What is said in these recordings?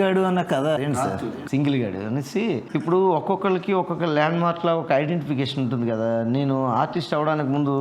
గాడు అన్న కథ ఏంటి సార్? సింగిల్ గాడు అనేసి ఇప్పుడు ఒక్కొక్కరికి ఒక్కొక్క ల్యాండ్ మార్క్లో ఒక ఐడెంటిఫికేషన్ ఉంటుంది కదా. నేను ఆర్టిస్ట్ అవ్వడానికి ముందు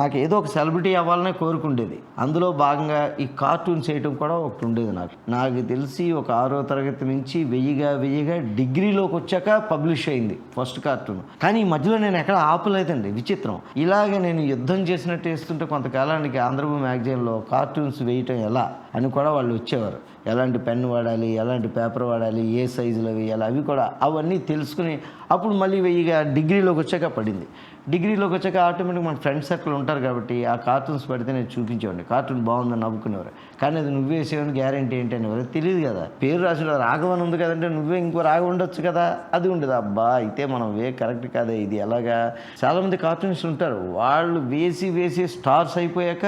నాకు ఏదో ఒక సెలబ్రిటీ అవ్వాలనే కోరుకుండేది. అందులో భాగంగా ఈ కార్టూన్స్ చేయటం కూడా ఒకటి ఉండేది. నాకు తెలిసి ఒక 6వ తరగతి నుంచి వెయ్యిగా డిగ్రీలోకి వచ్చాక పబ్లిష్ అయింది ఫస్ట్ కార్టూన్. కానీ ఈ మధ్యలో నేను ఎక్కడ ఆపలేదండి, విచిత్రం. ఇలాగే నేను యుద్ధం చేసినట్టు వేస్తుంటే కొంతకాలానికి ఆంధ్రభూమి మ్యాగజైన్లో కార్టూన్స్ వేయటం ఎలా అని కూడా వాళ్ళు వచ్చేవారు. ఎలాంటి పెన్ వాడాలి, ఎలాంటి పేపర్ వాడాలి, ఏ సైజులో వేయాలి, అవి కూడా అవన్నీ తెలుసుకుని అప్పుడు మళ్ళీ వెయ్యిగా డిగ్రీలోకి వచ్చాక పడింది. డిగ్రీలోకి వచ్చాక ఆటోమేటిక్ మన ఫ్రెండ్ సర్కిల్ ఉంటారు కాబట్టి ఆ కార్టూన్స్ పడితే నేను చూపించేవాడిని. కార్టూన్ బాగుందని నవ్వుకునేవారు. కానీ అది నువ్వే వేసేవాడిని, గ్యారంటీ ఏంటి అనేవారు. తెలియదు కదా. పేరు రాసిన రాఘవన్ ఉంది కదంటే నువ్వే ఇంకో రాఘవ ఉండొచ్చు కదా, అది ఉండదు. అబ్బా అయితే మనం కరెక్ట్ కాదే, ఇది ఎలాగా. చాలామంది కార్టూన్స్ ఉంటారు, వాళ్ళు వేసి స్టార్స్ అయిపోయాక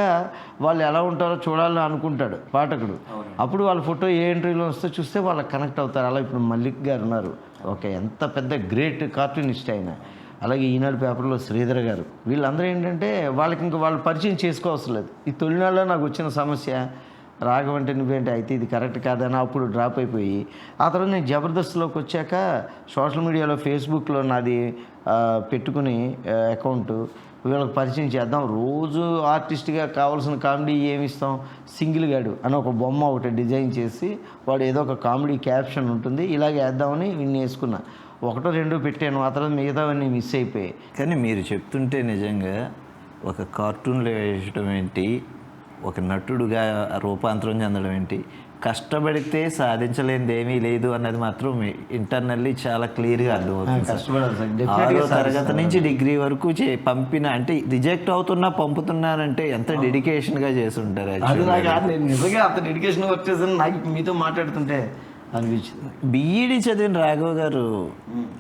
వాళ్ళు ఎలా ఉంటారో చూడాలని అనుకుంటాడు పాఠకుడు. అప్పుడు వాళ్ళ ఫోటో ఏ ఎంట్రీలో వస్తే చూస్తే వాళ్ళకి కనెక్ట్ అవుతారు. అలా ఇప్పుడు మల్లిక్ గారు ఉన్నారు, ఓకే, ఎంత పెద్ద గ్రేట్ కార్టూనిస్ట్ ఆయన. అలాగే ఈనాడు పేపర్లో శ్రీధర్ గారు, వీళ్ళందరూ ఏంటంటే వాళ్ళకి ఇంకా వాళ్ళు పరిచయం చేసుకోవసరం లేదు. ఈ తొలినాడులో నాకు వచ్చిన సమస్య, రాఘవ అంటే నువ్వేంటి, అయితే ఇది కరెక్ట్ కాదని అప్పుడు డ్రాప్ అయిపోయి ఆ తర్వాత నేను జబర్దస్త్లోకి వచ్చాక సోషల్ మీడియాలో ఫేస్బుక్లో నాది పెట్టుకుని అకౌంట్ వీళ్ళకి పరిచయం చేద్దాం. రోజు ఆర్టిస్ట్గా కావాల్సిన కామెడీ ఏమి ఇస్తాం, సింగిల్ గాడు అని ఒక బొమ్మ ఒకటి డిజైన్ చేసి వాడు ఏదో ఒక కామెడీ క్యాప్షన్ ఉంటుంది, ఇలాగే వేద్దామని విన్ని వేసుకున్నా. 1-2 పెట్టాను, ఆ తర్వాత మిగతావన్నీ మిస్ అయిపోయాయి. కానీ మీరు చెప్తుంటే నిజంగా ఒక కార్టూన్లో వేయడం ఏంటి, ఒక నటుడుగా రూపాంతరం చెందడం ఏంటి, కష్టపడితే సాధించలేనిది ఏమీ లేదు అన్నది మాత్రం ఇంటర్నల్లీ చాలా క్లియర్గా అర్థమవుతుంది. 6వ తరగతి నుంచి డిగ్రీ వరకు పంపిన అంటే రిజెక్ట్ అవుతున్నా పంపుతున్నానంటే ఎంత డెడికేషన్గా చేసి ఉంటారు. నేను నిజంగా అంత డెడికేషన్ వర్క్ చేశాను. నాకు మీతో మాట్లాడుతుంటే అనిపించింది. బీఈడీ చదివిన రాఘవ గారు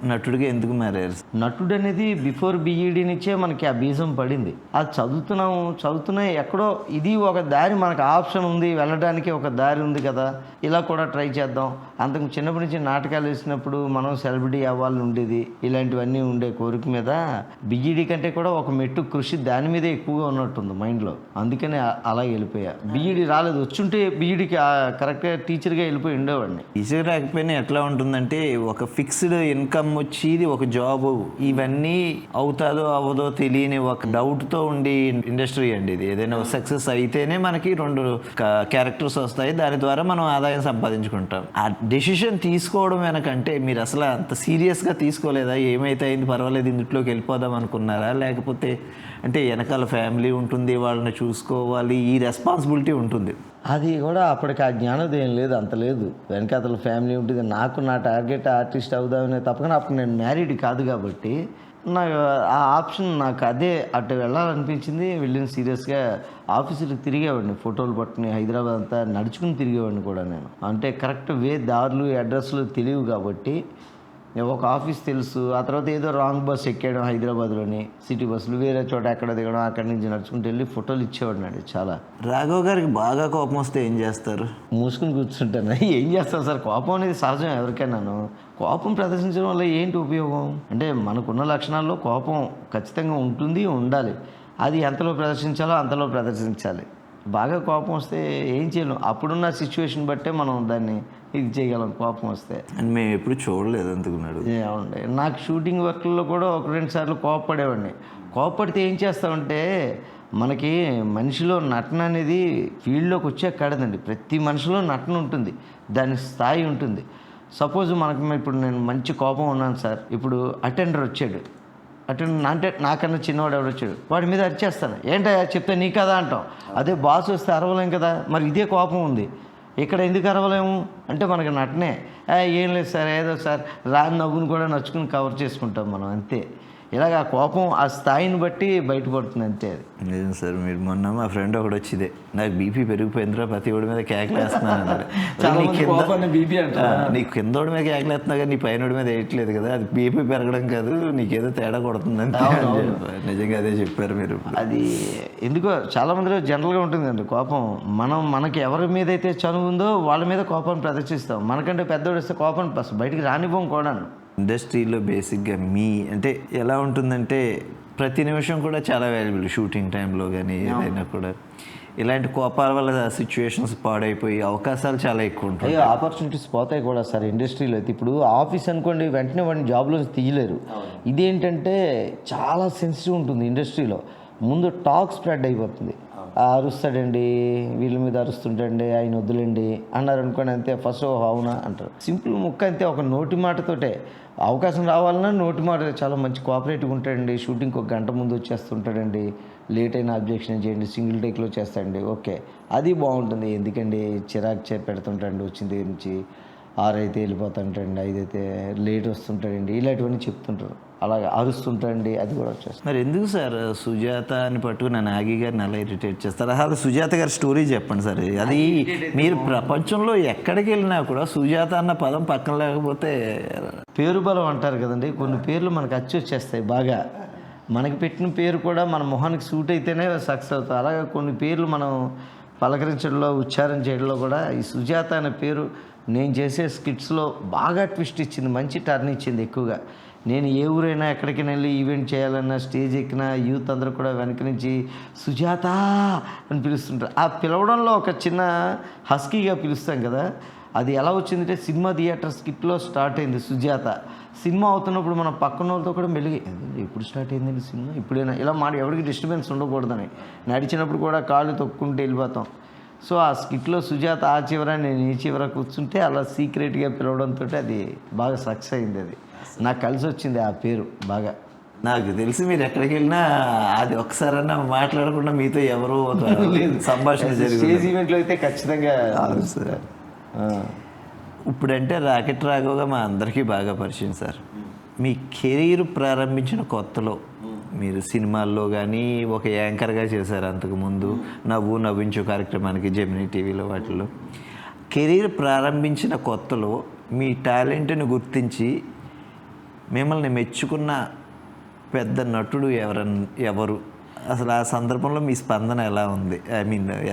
నటుడిగా ఎందుకు మారారు? నటుడు అనేది బిఫోర్ బీఈడీ నుంచే మనకి ఆ బీజం పడింది. అది చదువుతున్నా ఎక్కడో ఇది ఒక దారి, మనకు ఆప్షన్ ఉంది, వెళ్ళడానికి ఒక దారి ఉంది కదా, ఇలా కూడా ట్రై చేద్దాం. అంతకు చిన్నప్పటి నుంచి నాటకాలు వేసినప్పుడు మనం సెలబ్రిటీ అవ్వాలని ఉండేది, ఇలాంటివన్నీ ఉండే కోరిక మీద బీఈడీ కంటే కూడా ఒక మెట్టు కృషి దాని మీదే ఎక్కువగా ఉన్నట్టుంది మైండ్లో. అందుకనే అలా వెళ్ళిపోయా. బీఈడీ రాలేదు, వచ్చుంటే బీఈడీకి కరెక్ట్గా టీచర్గా వెళ్ళిపోయి ఉండేవాడిని. టీచర్ రాకపోయినా ఎట్లా ఉంటుందంటే ఒక ఫిక్స్డ్ ఇన్కమ్ వచ్చి ఒక జాబ్, ఇవన్నీ అవుతాదో అవ్వదో తెలియని ఒక డౌట్తో ఉండి ఇండస్ట్రీ అండి ఇది. ఏదైనా సక్సెస్ అయితేనే మనకి 2 క్యారెక్టర్స్ వస్తాయి, దాని ద్వారా మనం ఆదాయం సంపాదించుకుంటాం. ఆ డెసిషన్ తీసుకోవడం వెనకంటే మీరు అసలు అంత సీరియస్గా తీసుకోలేదా? ఏమైతే అయింది పర్వాలేదు, ఇందులోకి వెళ్ళిపోదాం అనుకున్నారా? లేకపోతే అంటే వెనకాల ఫ్యామిలీ ఉంటుంది, వాళ్ళని చూసుకోవాలి, ఈ రెస్పాన్సిబిలిటీ ఉంటుంది. అది కూడా అప్పటికి ఆ జ్ఞానోదయం లేదు, అంత లేదు. వెనకాతల ఫ్యామిలీ ఉంటుంది. నాకు నా టార్గెట్ ఆర్టిస్ట్ అవుదామనే తప్పకుండా అప్పుడు నేను మ్యారీడ్ కాదు కాబట్టి నాకు ఆ ఆప్షన్, నాకు అదే అటు వెళ్ళాలనిపించింది. వెళ్ళిన సీరియస్గా ఆఫీసులకు తిరిగేవాడిని, ఫోటోలు పట్టుకుని హైదరాబాద్ అంతా నడుచుకుని తిరిగేవాడిని కూడా నేను. అంటే కరెక్ట్ దారులు అడ్రస్లు తెలియవు కాబట్టి ఒక ఆఫీస్ తెలుసు. ఆ తర్వాత ఏదో రాంగ్ బస్ ఎక్కాడు హైదరాబాద్లోని, సిటీ బస్సులు వేరే చోట ఎక్కడ దిగడం, అక్కడి నుంచి నడుచుకుంటూ వెళ్ళి ఫోటోలు ఇచ్చేవాడినాడు. చాలా. రాఘవ గారికి బాగా కోపం వస్తే ఏం చేస్తారు? మూసుకుని కూర్చుంటాను. ఏం చేస్తాను సార్, కోపం అనేది సహజం ఎవరికైనాను. కోపం ప్రదర్శించడం వల్ల ఏంటి ఉపయోగం అంటే, మనకున్న లక్షణాల్లో కోపం ఖచ్చితంగా ఉంటుంది, ఉండాలి. అది ఎంతలో ప్రదర్శించాలో అంతలో ప్రదర్శించాలి. బాగా కోపం వస్తే ఏం చేయలేం. అప్పుడున్న సిచ్యువేషన్ బట్టే మనం దాన్ని ఇది చేయగలం. కోపం వస్తే అని మేము ఎప్పుడు చూడలేదు అందుకున్నాడు. ఏమండి, నాకు షూటింగ్ వర్క్లో కూడా 1-2 సార్లు కోపపడేవాడిని. కోపపడితే ఏం చేస్తామంటే, మనకి మనిషిలో నటన అనేది ఫీల్డ్లోకి వచ్చే కాడదండి. ప్రతి మనిషిలో నటన ఉంటుంది, దాని స్థాయి ఉంటుంది. సపోజ్ ఇప్పుడు నేను మంచి కోపం ఉన్నాను సార్, ఇప్పుడు అటెండర్ వచ్చాడు, అంటే నాకన్నా చిన్నవాడు ఎవడు వచ్చాడు, వాడి మీద అరిచేస్తాను. ఏంటయ్యా చెప్తే నీ కదా అంటాం. అదే బాస్ వస్తే అరవలేం కదా, మరి ఇదే కోపం ఉంది. ఇక్కడ ఎందుకు అరవలేము అంటే మనకి నటనే. ఏం లేదు సార్, ఏదో సార్ రాని నవ్వుని కూడా నచ్చుకుని కవర్ చేసుకుంటాం మనం, అంతే. ఇలాగ ఆ కోపం ఆ స్థాయిని బట్టి బయటపడుతుంది, అంతే. అది నిజం సార్. మీరు మొన్న మా ఫ్రెండ్ ఒకటి వచ్చిదే, నాకు బీపీ పెరిగిపోయిందిరా, ప్రతి ఒడి మీద కేకలేస్తున్నాను అన్నాడు. నీకు కిందోడి మీద కేకలేస్తున్నా కానీ నీ పైనోడి మీద వేయట్లేదు కదా, అది బీపీ పెరగడం కాదు, నీకేదో తేడా కొడుతుందని. నిజంగా అదే చెప్పారు మీరు. అది ఎందుకో చాలా మందిలో జనరల్గా ఉంటుందండి కోపం. మనకి ఎవరి మీద అయితే చనువు ఉందో వాళ్ళ మీద కోపాన్ని ప్రదర్శిస్తాం. మనకంటే పెద్దోడు వస్తే కోపం బయటికి రానివ్వం కూడా. ఇండస్ట్రీలో బేసిక్గా అంటే ఎలా ఉంటుందంటే ప్రతి నిమిషం కూడా చాలా వాల్యుబుల్. షూటింగ్ టైంలో కానీ ఏదైనా కూడా ఇలాంటి కోపాల వల్ల సిచ్యువేషన్స్ పాడైపోయి అవకాశాలు చాలా ఎక్కువ ఉంటాయి. అయ్యో ఆపర్చునిటీస్ పోతాయి కూడా సార్ ఇండస్ట్రీలో అయితే. ఇప్పుడు ఆఫీస్ అనుకోండి, వెంటనే వాడిని జాబ్లో తీయలేరు. ఇదేంటంటే చాలా సెన్సిటివ్ ఉంటుంది ఇండస్ట్రీలో. ముందు టాక్ స్ప్రెడ్ అయిపోతుంది. అరుస్తాడండి, వీళ్ళ మీద అరుస్తుంటండి, ఆయన వద్దులేండి అన్నారు అనుకోండి, అంతే ఫస్ట్ అవునా అంటారు. సింపుల్ ముక్క అంతే, ఒక నోటి మాటతోటే అవకాశం రావాలన్నా నోటి మాట. చాలా మంచి కోఆపరేటివ్గా ఉంటాడండి, షూటింగ్కి 1 గంట ముందు వచ్చేస్తుంటాడండి, లేట్ అయినా అబ్జెక్షన్ చేయండి, సింగిల్ టేక్లో చేస్తాడండి, ఓకే అది బాగుంటుంది. ఎందుకండి చిరాకు పెడుతుంటాడండి, వచ్చిన దగ్గర నుంచి 6 అయితే వెళ్ళిపోతుంటాడండి, 5 అయితే లేట్ వస్తుంటాడండి, ఇలాంటివన్నీ చెప్తుంటారు. అలాగే అరుస్తుంటాడండి, అది కూడా వచ్చేస్తుంది. మరి ఎందుకు సార్ సుజాత అని పట్టుకుని నాగి గారిని అలా ఇరిటేట్ చేస్తారు? అసలు సుజాత గారి స్టోరీ చెప్పండి సార్. అది మీరు ప్రపంచంలో ఎక్కడికి వెళ్ళినా కూడా సుజాత అన్న పదం పక్కన లేకపోతే పేరు బలం అంటారు కదండి. కొన్ని పేర్లు మనకు వచ్చేస్తాయి బాగా. మనకి పెట్టిన పేరు కూడా మన మొహానికి సూట్ అయితేనే సక్సెస్ అవుతాయి. అలాగే కొన్ని పేర్లు మనం పలకరించడంలో, ఉచ్చారణ చేయడంలో కూడా ఈ సుజాత అనే పేరు నేను చేసే స్కిట్స్లో బాగా ట్విస్ట్ ఇచ్చింది, మంచి టర్న్ ఇచ్చింది. ఎక్కువగా నేను ఏ ఊరైనా ఎక్కడికైనా వెళ్ళి ఈవెంట్ చేయాలన్నా, స్టేజ్ ఎక్కినా యూత్ అందరూ కూడా వెనక నుంచి సుజాత అని పిలుస్తుంటారు. ఆ పిలవడంలో ఒక చిన్న హస్కీగా పిలుస్తాం కదా, అది ఎలా వచ్చిందంటే సినిమా థియేటర్ స్కిట్లో స్టార్ట్ అయింది సుజాత. సినిమా అవుతున్నప్పుడు మన పక్కన వాళ్ళతో కూడా మెలిగి ఎప్పుడు స్టార్ట్ అయిందండి సినిమా, ఇప్పుడైనా ఇలా ఎవరికి డిస్టర్బెన్స్ ఉండకూడదని నడిచినప్పుడు కూడా కాళ్ళు తొక్కుంటూ వెళ్ళిపోతాం. సో ఆ స్కిట్లో సుజాత ఆ చివర, నేను ఈ చివర కూర్చుంటే అలా సీక్రెట్గా పిలవడంతో అది బాగా సక్సెస్ అయింది. అది నాకు కలిసి వచ్చింది ఆ పేరు బాగా. నాకు తెలిసి మీరు ఎక్కడికి వెళ్ళినా అది ఒకసారన్నా మాట్లాడకుండా మీతో ఎవరు సంభాషణ జరిగింది. స్టేజ్ ఈవెంట్లో అయితే ఖచ్చితంగా. సార్ ఇప్పుడంటే రాకెట్ రాఘవగా మా అందరికీ బాగా పరిచయం సార్. మీ కెరీర్ ప్రారంభించిన కొత్తలో మీరు సినిమాల్లో కానీ ఒక యాంకర్గా చేశారు, అంతకుముందు నవ్వు నవ్వించు కార్యక్రమానికి జెమినీ టీవీలో వాటిల్లో. కెరీర్ ప్రారంభించిన కొత్తలో మీ టాలెంట్ని గుర్తించి మిమ్మల్ని మెచ్చుకున్న పెద్ద నటుడు ఎవరు? అసలు ఆ సందర్భంలో మీ స్పందన ఎలా ఉంది?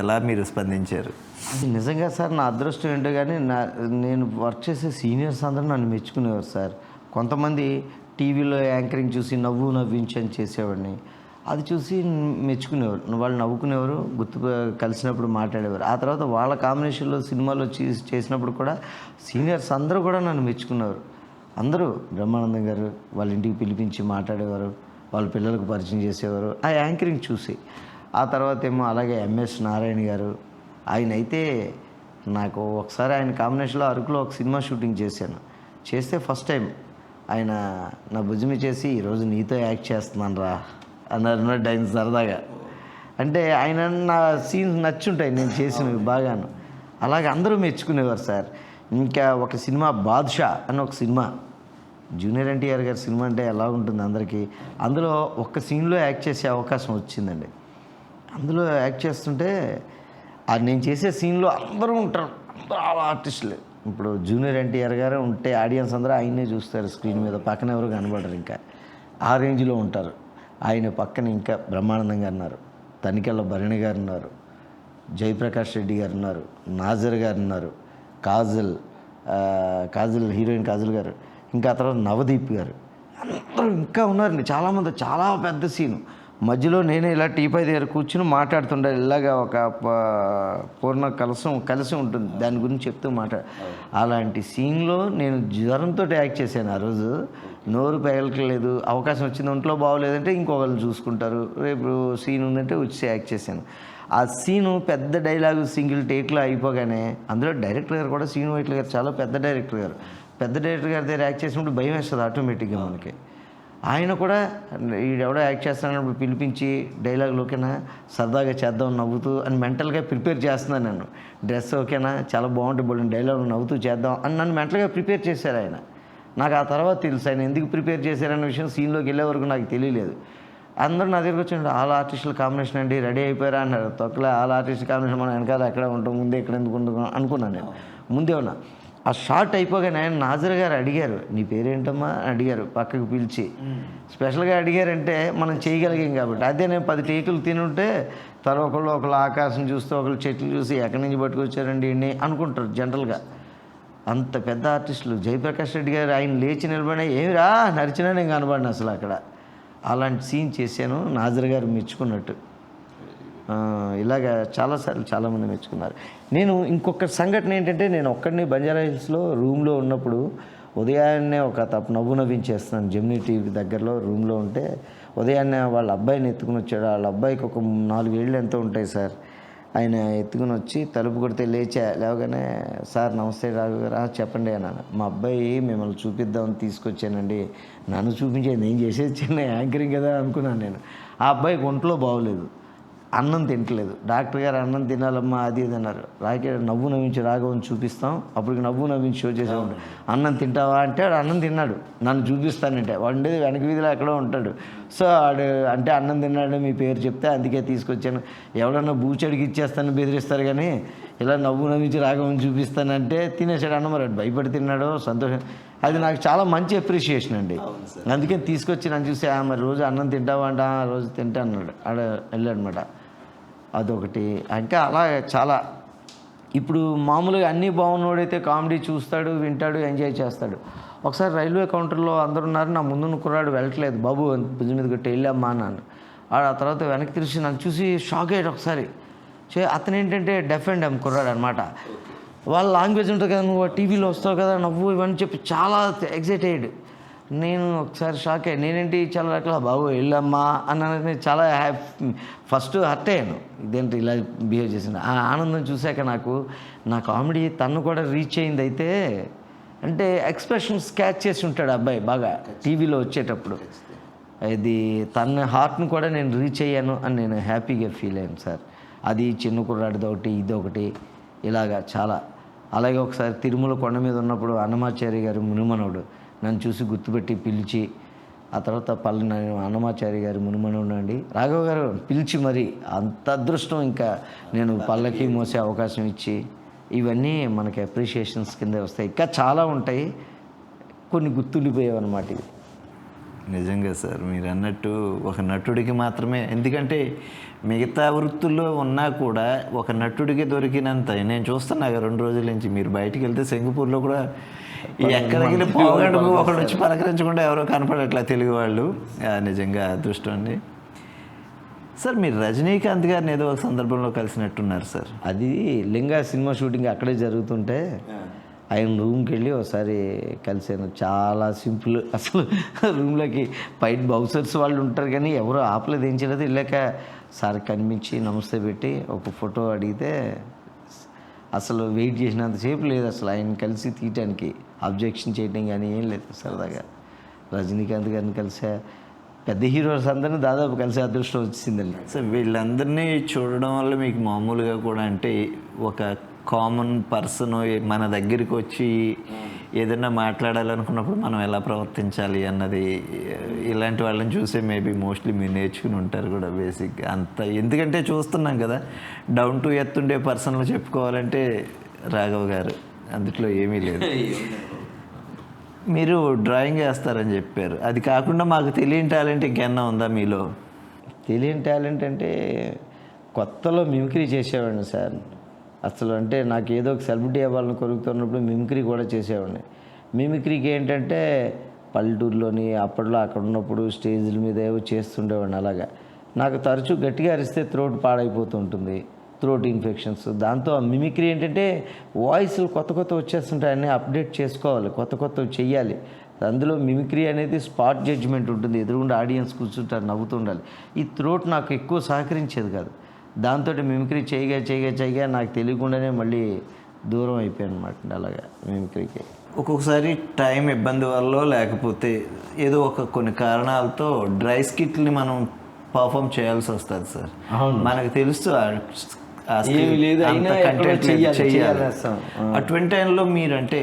ఎలా మీరు స్పందించారు? నిజంగా సార్ నా అదృష్టం ఏంటో కానీ నేను వర్క్ చేసే సీనియర్స్ అందరూ నన్ను మెచ్చుకునేవారు సార్. కొంతమంది టీవీలో యాంకరింగ్ చూసి నవ్వు నవ్వించి అని చేసేవాడిని, అది చూసి మెచ్చుకునేవారు, వాళ్ళు నవ్వుకునేవారు, కలిసినప్పుడు మాట్లాడేవారు. ఆ తర్వాత వాళ్ళ కాంబినేషన్లో సినిమాలో చేసినప్పుడు కూడా సీనియర్స్ అందరూ కూడా నన్ను మెచ్చుకునేవారు. అందరూ బ్రహ్మానందం గారు వాళ్ళ ఇంటికి పిలిపించి మాట్లాడేవారు, వాళ్ళ పిల్లలకు పరిచయం చేసేవారు ఆ యాంకరింగ్ చూసి. ఆ తర్వాత ఏమో అలాగే ఎంఎస్ నారాయణ గారు, ఆయన అయితే నాకు ఒకసారి ఆయన కాంబినేషన్లో అరకులో ఒక సినిమా షూటింగ్ చేస్తే ఫస్ట్ టైం ఆయన నా భుజమి చేసి ఈరోజు నీతో యాక్ట్ చేస్తున్నాను రా అన్నారు ఆయన సరదాగా. అంటే ఆయన నా సీన్స్ నచ్చుంటాయి నేను చేసినవి బాగాను. అలాగే అందరూ మెచ్చుకునేవారు సార్. ఇంకా ఒక సినిమా బాద్షా అని ఒక సినిమా, జూనియర్ ఎన్టీఆర్ గారి సినిమా అంటే ఎలా ఉంటుంది అందరికీ. అందులో ఒక్క సీన్లో యాక్ట్ చేసే అవకాశం వచ్చిందండి. అందులో యాక్ట్ చేస్తుంటే నేను చేసే సీన్లో అందరూ ఉంటారు, అందరూ ఆర్టిస్టులు. ఇప్పుడు జూనియర్ ఎన్టీఆర్ గారు ఉంటే ఆడియన్స్ అందరూ ఆయన్నే చూస్తారు స్క్రీన్ మీద, పక్కన ఎవరు కనబడరు. ఇంకా ఆ రేంజ్లో ఉంటారు. ఆయన పక్కన ఇంకా బ్రహ్మానందం గారు ఉన్నారు, తనికెళ్ళ భరణి గారు ఉన్నారు, జయప్రకాష్ రెడ్డి గారు ఉన్నారు, నాజర్ గారు ఉన్నారు, కాజల్ హీరోయిన్ కాజల్ గారు, ఇంకా తర్వాత నవదీప్ గారు, అందరూ ఇంకా ఉన్నారండి చాలామంది. చాలా పెద్ద సీను, మధ్యలో నేనే ఇలా టీపై దగ్గర కూర్చుని మాట్లాడుతుండే, ఇలాగా ఒక పూర్ణ కలిసి ఉంటుంది, దాని గురించి చెప్తూ అలాంటి సీన్లో నేను జ్వరంతో యాక్ట్ చేశాను. ఆ రోజు నోరు పెగలట్లేదు, అవకాశం వచ్చింది, ఒంట్లో బాగోలేదంటే ఇంకొకళ్ళు చూసుకుంటారు, రేపు సీన్ ఉందంటే వచ్చి యాక్ట్ చేశాను. ఆ సీను పెద్ద డైలాగు సింగిల్ టేక్లో అయిపోగానే, అందులో డైరెక్టర్ గారు కూడా శ్రీను వైట్ల గారు చాలా పెద్ద డైరెక్టర్ గారు దగ్గర యాక్ట్ చేసినప్పుడు భయం వేస్తుంది ఆటోమేటిక్గా మనకి. ఆయన కూడా ఈడెవడో యాక్ట్ చేస్తానప్పుడు పిలిపించి డైలాగులు ఓకేనా, సరదాగా చేద్దాం నవ్వుతూ అని మెంటల్గా ప్రిపేర్ చేస్తున్నాను. నన్ను డ్రెస్ ఓకేనా, చాలా బాగుంటుంది బోల్డ్ డైలాగులు నవ్వుతూ చేద్దాం అని నన్ను మెంటల్గా ప్రిపేర్ చేశారు ఆయన. నాకు ఆ తర్వాత తెలుసు ఆయన ఎందుకు ప్రిపేర్ చేశారన్న విషయం సీన్లోకి వెళ్ళే వరకు నాకు తెలియలేదు. అందరూ నా దగ్గరకు వచ్చి ఆల్ ఆర్టిస్టుల కాంబినేషన్ అండి రెడీ అయిపోయారా అన్నారు. తొక్కలే ఆల్ ఆర్టిస్ట్ కాంబినేషన్ మనం వెనకాల ఎక్కడ ఉంటాం, ముందే ఎక్కడ ఎందుకు అనుకున్నాను నేను. ముందే ఉన్నా. ఆ షార్ట్ అయిపోగానే ఆయన నాజర్ గారు అడిగారు, నీ పేరేంటమ్మా అని అడిగారు, పక్కకు పిలిచి స్పెషల్గా అడిగారంటే మనం చేయగలిగాం కాబట్టి. అదే నేను 10 టేకులు తినుంటే ఒకళ్ళు ఆకాశం చూస్తూ ఒకళ్ళు చెట్లు చూసి ఎక్కడి నుంచి పట్టుకొచ్చారండి అనుకుంటారు జనరల్గా. అంత పెద్ద ఆర్టిస్టులు జయప్రకాష్ రెడ్డి గారు ఆయన లేచి నిలబడినా ఏమిరా నరిచినా నేను కనబడిన అసలు అక్కడ. అలాంటి సీన్ చేశాను, నాజర్ గారు మెచ్చుకున్నట్టు. ఇలాగా చాలాసార్లు చాలామంది మెచ్చుకున్నారు. నేను ఇంకొక సంఘటన ఏంటంటే, నేను ఒక్కడిని బంజారా హిల్స్లో రూమ్లో ఉన్నప్పుడు ఉదయాన్నే ఒక నవ్వు నవ్వించేస్తున్నాను. జెమినీ టీవీ దగ్గరలో రూమ్లో ఉంటే ఉదయాన్నే వాళ్ళ అబ్బాయిని ఎత్తుకుని వచ్చాడు. వాళ్ళ అబ్బాయికి ఒక 4 ఏళ్ళు ఎంతో ఉంటాయి సార్. ఆయన ఎత్తుకుని వచ్చి తలుపు కొడితే లేవగానే, సార్ నమస్తే రాఘు గారు, చెప్పండి అన్నాను. మా అబ్బాయి మిమ్మల్ని చూపిద్దామని తీసుకొచ్చానండి. నన్ను చూపించేది నేను చేసేది చిన్న యాంకరింగ్ కదా అనుకున్నాను నేను. ఆ అబ్బాయికి ఒంట్లో బాగోలేదు, అన్నం తింటలేదు. డాక్టర్ గారు అన్నం తినాలమ్మా అది ఇది అన్నారు. నవ్వు నవ్వించి రాఘవని చూపిస్తాం, అప్పటికి నవ్వు నవ్వించి షో చేసాము. అన్నం తింటావా అంటే వాడు అన్నం తిన్నాడు. నన్ను చూపిస్తానంటే వాడు ఉండేది వెనక వీధిలో ఎక్కడో ఉంటాడు. సో వాడు అంటే అన్నం తిన్నాడు మీ పేరు చెప్తే అందుకే తీసుకొచ్చాను. ఎవడన్నా బూచడికి ఇచ్చేస్తాను బెదిరిస్తారు, కానీ ఇలా నవ్వు నవ్వించి రాఘవని చూపిస్తానంటే తినేసాడు అన్నం. మరి బయపడి తిన్నాడో సంతోషం. అది నాకు చాలా మంచి అప్రిషియేషన్ అండి. అందుకని తీసుకొచ్చి నన్ను చూసి మరి రోజు అన్నం తింటావా అంట, రోజు తింటా అన్నాడు. ఆడ వెళ్ళాడనమాట. అదొకటి. ఇంకా అలా చాలా. ఇప్పుడు మామూలుగా అన్నీ బాగున్నోడైతే కామెడీ చూస్తాడు, వింటాడు, ఎంజాయ్ చేస్తాడు. ఒకసారి రైల్వే కౌంటర్లో అందరు ఉన్నారు, నా ముందున్న కుర్రాడు వెళ్ళట్లేదు, బాబు భుజం మీద కొట్టి వెళ్ళామ్మా అన్నాను. ఆ తర్వాత వెనక్కి తిరిగి నన్ను చూసి షాక్ అయ్యాడు ఒకసారి. అతను ఏంటంటే డెఫ్ అండ్ డమ్ కుర్రాడు అనమాట. వాళ్ళ లాంగ్వేజ్ ఉంటుంది కదా, నువ్వు టీవీలో వస్తావు కదా, నవ్వు ఇవన్నీ చెప్పి చాలా ఎగ్జైట్ అయ్యాడు. నేను ఒకసారి షాక్ అయ్యాను. నేనేంటి చాలా రకాల బాబు వెళ్ళమ్మా అన్న చాలా ఫస్ట్ హర్ట్ అయ్యాను. ఇదేంటి ఇలా బిహేవ్ చేసింది. ఆ ఆనందం చూశాక నా కామెడీ తను కూడా రీచ్ అయింది. అయితే అంటే ఎక్స్ప్రెషన్స్ క్యాచ్ చేసి ఉంటాడు అబ్బాయి బాగా టీవీలో వచ్చేటప్పుడు. ఇది తన హార్ట్ని కూడా నేను రీచ్ అయ్యాను అని నేను హ్యాపీగా ఫీల్ అయ్యాను సార్. అది చిన్న కుర్రాడిది ఒకటి, ఇదొకటి, ఇలాగా చాలా. అలాగే ఒకసారి తిరుమల కొండ మీద ఉన్నప్పుడు అన్నమాచారి గారు మునిమనవుడు నన్ను చూసి గుర్తుపెట్టి పిలిచి, ఆ తర్వాత అన్నమాచారి గారు మునిమనవుడు అండి రాఘవ్ గారు పిలిచి, మరి అంత అదృష్టం ఇంకా నేను పల్లకి మోసే అవకాశం ఇచ్చి, ఇవన్నీ మనకి అప్రిషియేషన్స్ కింద వస్తాయి. ఇంకా చాలా ఉంటాయి, కొన్ని గుర్తుండిపోయావు అన్నమాట ఇవి. నిజంగా సార్ మీరు అన్నట్టు ఒక నటుడికి మాత్రమే, ఎందుకంటే మిగతా వృత్తుల్లో ఉన్నా కూడా ఒక నటుడికి దొరికినంత నేను చూస్తున్నా 2 రోజుల నుంచి. మీరు బయటికి వెళ్తే సింగపూర్లో కూడా ఎక్కడికి పోగండుకు ఒకళ్ళు వచ్చి పలకరించకుండా ఎవరో కనపడట్లా తెలుగు వాళ్ళు. నిజంగా అదృష్టం అండి. సార్ మీరు రజనీకాంత్ గారిని ఏదో ఒక సందర్భంలో కలిసినట్టున్నారు సార్. అది లింగా సినిమా షూటింగ్ అక్కడే జరుగుతుంటే ఆయన రూమ్కి వెళ్ళి ఒకసారి కలిసాను. చాలా సింపుల్. అసలు రూమ్లోకి బయట బౌసర్స్ వాళ్ళు ఉంటారు కానీ ఎవరు ఆపలేదు, ఏం చేయలేదు. వెళ్ళాక సార్ కనిపించి నమస్తే పెట్టి ఒక ఫోటో అడిగితే అసలు వెయిట్ చేసినంతసేపు లేదు అసలు ఆయన కలిసి తీయటానికి, అబ్జెక్షన్ చేయడం కానీ ఏం లేదు. సరదాగా రజనీకాంత్ గారిని కలిసా, పెద్ద హీరోస్ అందరినీ దాదాపు కలిసే అదృష్టం వచ్చిందండి. సార్ వీళ్ళందరినీ చూడడం వల్ల మీకు మామూలుగా కూడా అంటే ఒక కామన్ పర్సన్ మన దగ్గరికి వచ్చి ఏదైనా మాట్లాడాలనుకున్నప్పుడు మనం ఎలా ప్రవర్తించాలి అన్నది ఇలాంటి వాళ్ళని చూసే మేబీ మోస్ట్లీ మీరు నేర్చుకుని ఉంటారు కూడా బేసిక్గా అంత. ఎందుకంటే చూస్తున్నాం కదా, డౌన్ టు ఎర్త్ ఉండే పర్సన్లు చెప్పుకోవాలంటే రాఘవ్ గారు, అందుట్లో ఏమీ లేదు. మీరు డ్రాయింగ్ వేస్తారని చెప్పారు, అది కాకుండా మాకు తెలియని టాలెంట్ ఇంకేమన్నా ఉందా మీలో? తెలియని టాలెంట్ అంటే కొత్తలో మిమిక్రీ చేసేవాడిని సార్. అసలు అంటే నాకు ఏదో ఒక సెలబ్రిటీ అవ్వాలని కొరుకుతున్నప్పుడు మిమిక్రీ కూడా చేసేవాడిని. మిమిక్రీకి ఏంటంటే పల్లెటూరులోని అప్పట్లో అక్కడ ఉన్నప్పుడు స్టేజ్ల మీద ఏవో చేస్తుండేవాడిని. అలాగా నాకు తరచూ గట్టిగా అరిస్తే థ్రోట్ పాడైపోతుంటుంది, థ్రోట్ ఇన్ఫెక్షన్స్. దాంతో ఆ మిమిక్రీ ఏంటంటే వాయిస్లు కొత్త వచ్చేస్తుంటాయి, అన్నీ అప్డేట్ చేసుకోవాలి, కొత్త చెయ్యాలి. అందులో మిమిక్రీ అనేది స్పాట్ జడ్జిమెంట్ ఉంటుంది, ఎదురుగుండా ఆడియన్స్ కూర్చుంటారు, నవ్వుతుండాలి. ఈ థ్రోట్ నాకు ఎక్కువ సహకరించేది కాదు. దాంతో మిమిక్రీ చేయగా నాకు తెలియకుండానే మళ్ళీ దూరం అయిపోయాను అనమాట. అలాగా మిమిక్రీకి ఒక్కొక్కసారి టైం ఇబ్బంది వల్ల లేకపోతే ఏదో కొన్ని కారణాలతో డ్రై స్కిట్ని మనం పర్ఫామ్ చేయాల్సి వస్తుంది సార్. మనకు తెలుసు కంటెంట్ చేయాలి. అటువంటి టైంలో మీరు అంటే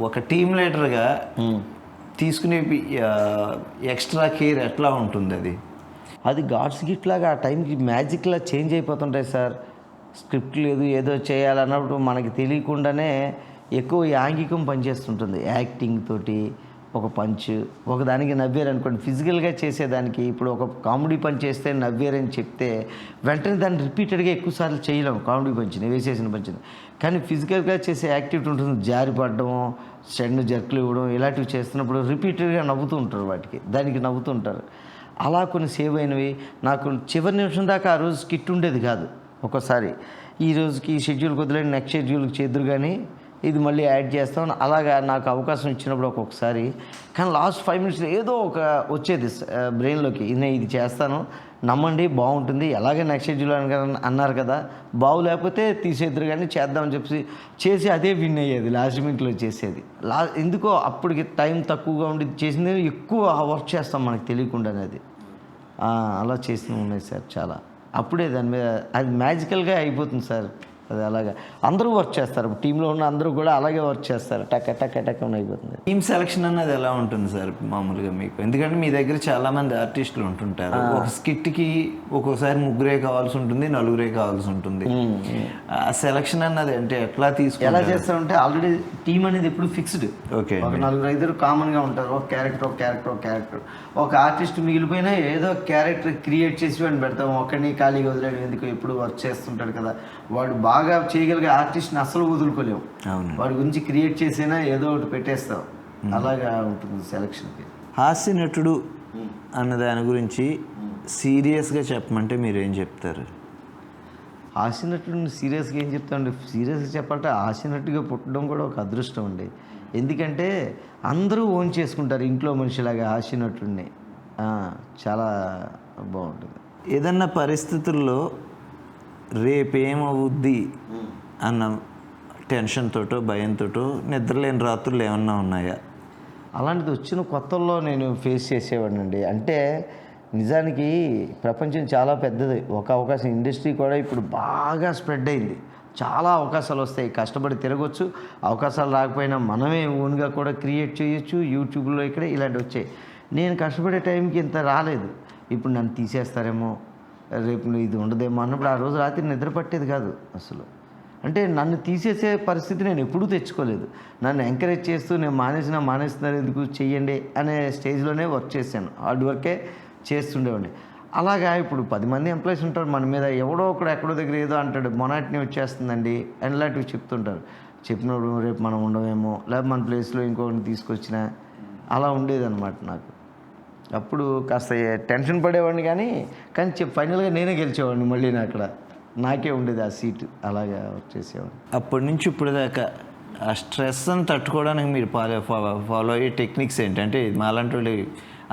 ఒక టీమ్ లీడర్గా తీసుకునే ఎక్స్ట్రా కేర్ ఎట్లా ఉంటుంది? అది గాడ్స్ గిఫ్ట్ లాగా ఆ టైంకి మ్యాజిక్లా చేంజ్ అయిపోతుంటాయి సార్. స్క్రిప్ట్ లేదు, ఏదో చేయాలన్నప్పుడు మనకి తెలియకుండానే ఎక్కువ యాంగికం పనిచేస్తుంటుంది. యాక్టింగ్ తోటి ఒక పంచ్, ఒకదానికి నవ్వారనుకోండి, ఫిజికల్గా చేసేదానికి ఇప్పుడు ఒక కామెడీ పంచ్ చేస్తే నవ్వారని చెప్తే వెంటనే దాన్ని రిపీటెడ్గా ఎక్కువసార్లు చేయలేము. కామెడీ పంచ్ని వేసేసిన పంచ్ని, కానీ ఫిజికల్గా చేసే యాక్టివిటీ ఉంటుంది, జారిపడడం, సడన్ జర్కులు ఇవ్వడం, ఇలాంటివి చేస్తున్నప్పుడు రిపీటెడ్గా నవ్వుతూ ఉంటారు, దానికి నవ్వుతూ ఉంటారు. అలా కొన్ని సేవ్ అయినవి. నాకు చివరి నిమిషం దాకా ఆ రోజు స్కిట్ ఉండేది కాదు. ఒక్కోసారి ఈ రోజుకి ఈ షెడ్యూల్కి వదిలేండి, నెక్స్ట్ షెడ్యూల్కి చేద్దురు కానీ ఇది మళ్ళీ యాడ్ చేస్తాం. అలాగా నాకు అవకాశం ఇచ్చినప్పుడు ఒక్కొక్కసారి, కానీ లాస్ట్ 5 మినిట్స్లో ఏదో ఒక వచ్చేది బ్రెయిన్లోకి, నేను ఇది చేస్తాను, నమ్మండి బాగుంటుంది, ఎలాగే నెక్స్ట్ షెడ్యూల్ అన్నారు కదా, బాగులేకపోతే తీసేద్దరు కానీ చేద్దామని చెప్పి చేసి అదే విన్ అయ్యేది, లాస్ట్ మినిట్లో చేసేది. ఎందుకో అప్పటికి టైం తక్కువగా ఉండి చేసింది ఎక్కువ వర్క్ చేస్తాం మనకు తెలియకుండానే. అది అలా చేసినవి ఉన్నాయి సార్ చాలా. అప్పుడే దాని మీద అది మ్యాజికల్గా అయిపోతుంది సార్. అది అలాగా అందరూ వర్క్ చేస్తారు, టీంలో ఉన్న అందరూ కూడా అలాగే వర్క్ చేస్తారు, టక్ టక్ టక్ అయిపోతుంది. టీమ్ సెలక్షన్ అన్నది ఎలా ఉంటుంది సార్ మామూలుగా మీకు? ఎందుకంటే మీ దగ్గర చాలా మంది ఆర్టిస్టులు ఉంటుంటారు. ఒక స్కిట్కి ఒక్కోసారి 3 కావాల్సి ఉంటుంది, 4 కావాల్సి ఉంటుంది. ఆ సెలక్షన్ అన్నది అంటే ఎట్లా ఎలా చేస్తారంటే ఆల్రెడీ టీం అనేది ఎప్పుడు ఫిక్స్డ్. ఓకే, ఒక 4 కామన్గా ఉంటారు, ఒక క్యారెక్టర్. ఒక ఆర్టిస్ట్ మిగిలిపోయినా ఏదో క్యారెక్టర్ క్రియేట్ చేసి వాడిని పెడతాం, ఒక్కడిని ఖాళీగా వదిలేడు, ఎందుకు ఎప్పుడు వర్క్ చేస్తుంటాడు కదా, వాడు బాగా చేయగలిగే ఆర్టిస్ట్ని అసలు వదులుకోలేము. వాడి గురించి క్రియేట్ చేసినా ఏదో ఒకటి పెట్టేస్తాం. అలాగా ఉంటుంది సెలక్షన్కి. హాస్య నటుడు అన్న దాని గురించి సీరియస్గా చెప్పమంటే మీరు ఏం చెప్తారు? హాస్య నటుడిని సీరియస్గా ఏం చెప్తామండి? సీరియస్గా చెప్పాలంటే హాస్య నటుడిగా పుట్టడం కూడా ఒక అదృష్టం అండి. ఎందుకంటే అందరూ ఓన్ చేసుకుంటారు ఇంట్లో మనిషిలాగా హాస్య నటుడిని. చాలా బాగుంటుంది. ఏదన్నా పరిస్థితుల్లో రేపేమవుద్ది అన్న టెన్షన్తోటో భయంతోటో నిద్రలేని రాత్రులు ఏమన్నా ఉన్నాయా? అలాంటిది వచ్చిన కొత్తల్లో నేను ఫేస్ చేసేవాడిని అండి. అంటే నిజానికి ప్రపంచం చాలా పెద్దది. ఒక అవకాశం ఇండస్ట్రీ కూడా ఇప్పుడు బాగా స్ప్రెడ్ అయింది. చాలా అవకాశాలు వస్తాయి, కష్టపడి తిరగవచ్చు. అవకాశాలు రాకపోయినా మనమే ఓన్గా కూడా క్రియేట్ చేయొచ్చు. యూట్యూబ్లో ఇక్కడ ఇలాంటివి వచ్చాయి. నేను కష్టపడే టైంకి ఇంత రాలేదు. ఇప్పుడు నన్ను తీసేస్తారేమో, రేపు ఇది ఉండదేమో అన్నప్పుడు ఆ రోజు రాత్రి నిద్ర పట్టేది కాదు అసలు. అంటే నన్ను తీసేసే పరిస్థితి నేను ఎప్పుడూ తెచ్చుకోలేదు. నన్ను ఎంకరేజ్ చేస్తూ నేను మానేస్తున్నారు ఎందుకు, చెయ్యండి అనే స్టేజ్లోనే వర్క్ చేశాను. హార్డ్ వర్కే చేస్తుండేవాడిని. అలాగా ఇప్పుడు 10 మంది ఎంప్లాయీస్ ఉంటారు మన మీద, ఎవడో ఒకడు ఎక్కడో దగ్గర ఏదో అంటాడు, మొనాటిని వచ్చేస్తుందండి అని ఇలాంటివి చెప్తుంటారు. చెప్పినప్పుడు రేపు మనం ఉండవేమో, లేకపోతే మన ప్లేస్లో ఇంకొకరిని తీసుకొచ్చినా, అలా ఉండేదన్నమాట నాకు. అప్పుడు కాస్త టెన్షన్ పడేవాడిని, కానీ ఫైనల్గా నేనే గెలిచేవాడిని. మళ్ళీ అక్కడ నాకే ఉండేది ఆ సీటు. అలాగా వచ్చేసేవాడిని. అప్పటి నుంచి ఇప్పుడు దాకా ఆ స్ట్రెస్ని తట్టుకోవడానికి మీరు ఫాలో అయ్యే టెక్నిక్స్ ఏంటంటే మాలాంటి వాళ్ళు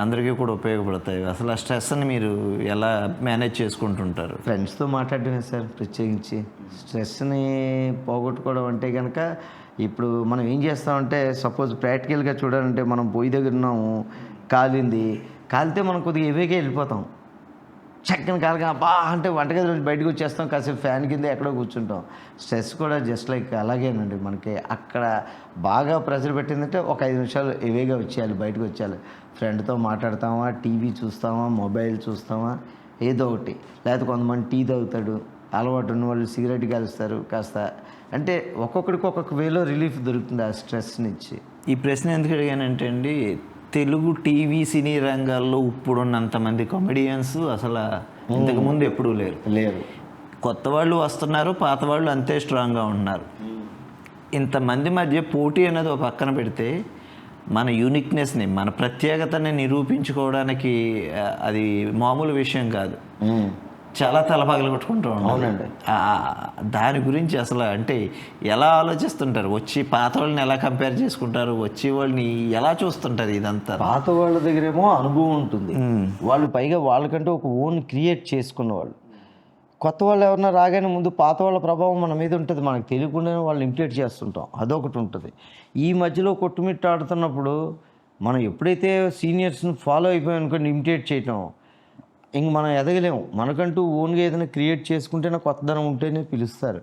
అందరికీ కూడా ఉపయోగపడతాయి. అసలు ఆ స్ట్రెస్ని మీరు ఎలా మేనేజ్ చేసుకుంటుంటారు? ఫ్రెండ్స్తో మాట్లాడటమే సార్. ప్రత్యేకించి స్ట్రెస్ని పోగొట్టుకోవడం అంటే కనుక ఇప్పుడు మనం ఏం చేస్తామంటే, సపోజ్ ప్రాక్టికల్గా చూడాలంటే మనం పొయ్యి దగ్గర ఉన్నాము, కాలితే మనం కొద్దిగా ఎవేగా వెళ్ళిపోతాం. చక్కని కాలుగా అంటే వంటగది నుంచి బయటకు వచ్చేస్తాం, కాసేపు ఫ్యాన్ కింద ఎక్కడో కూర్చుంటాం. స్ట్రెస్ కూడా జస్ట్ లైక్ అలాగేనండి. మనకి అక్కడ బాగా ప్రెషర్ పెట్టిందంటే ఒక 5 నిమిషాలు ఎవేగా వచ్చేయాలి, బయటకు వచ్చేయాలి. ఫ్రెండ్తో మాట్లాడతామా, టీవీ చూస్తామా, మొబైల్ చూస్తామా, ఏదో ఒకటి. లేకపోతే కొంతమంది టీ తాగుతాడు, అలవాటు ఉన్న వాళ్ళు సిగరెట్ కాలుస్తారు. కాస్త అంటే ఒక్కొక్కడికి ఒక్కొక్క వేలో రిలీఫ్ దొరుకుతుంది ఆ స్ట్రెస్ నుంచి. ఈ ప్రశ్న ఎందుకు అడిగానంటే అండి, తెలుగు టీవీ సినీ రంగాల్లో ఇప్పుడున్నంతమంది కామెడియన్స్ అసలు ఇంతకుముందు ఎప్పుడూ లేరు. కొత్త వాళ్ళు వస్తున్నారు, పాత వాళ్ళు అంతే స్ట్రాంగ్గా ఉంటున్నారు. ఇంతమంది మధ్య పోటీ అనేది ఒక పక్కన పెడితే మన యూనిక్నెస్ని, మన ప్రత్యేకతని నిరూపించుకోవడానికి అది మామూలు విషయం కాదు. చాలా తలపగలు కొట్టుకుంటూ అవునండి. దాని గురించి అసలు అంటే ఎలా ఆలోచిస్తుంటారు? వచ్చి పాత వాళ్ళని ఎలా కంపేర్ చేసుకుంటారు? వచ్చే వాళ్ళని ఎలా చూస్తుంటారు? ఇదంతా పాత వాళ్ళ దగ్గరేమో అనుభవం ఉంటుంది, వాళ్ళు పైగా వాళ్ళకంటూ ఒక ఓన్ క్రియేట్ చేసుకున్న వాళ్ళు. కొత్త వాళ్ళు ఎవరన్నా రాగానే ముందు పాత వాళ్ళ ప్రభావం మన మీద ఉంటుంది, మనకు తెలియకుండానే వాళ్ళు ఇమిటేట్ చేస్తుంటాం, అదొకటి ఉంటుంది. ఈ మధ్యలో కొట్టుమిట్టాడుతున్నప్పుడు మనం ఎప్పుడైతే సీనియర్స్ని ఫాలో అయిపోయామనుకోండి, ఇమిటేట్ చేయటం, ఇంక మనం ఎదగలేము. మనకంటూ ఓన్గా ఏదైనా క్రియేట్ చేసుకుంటేనే, కొత్తదనం ఉంటేనే పిలుస్తారు.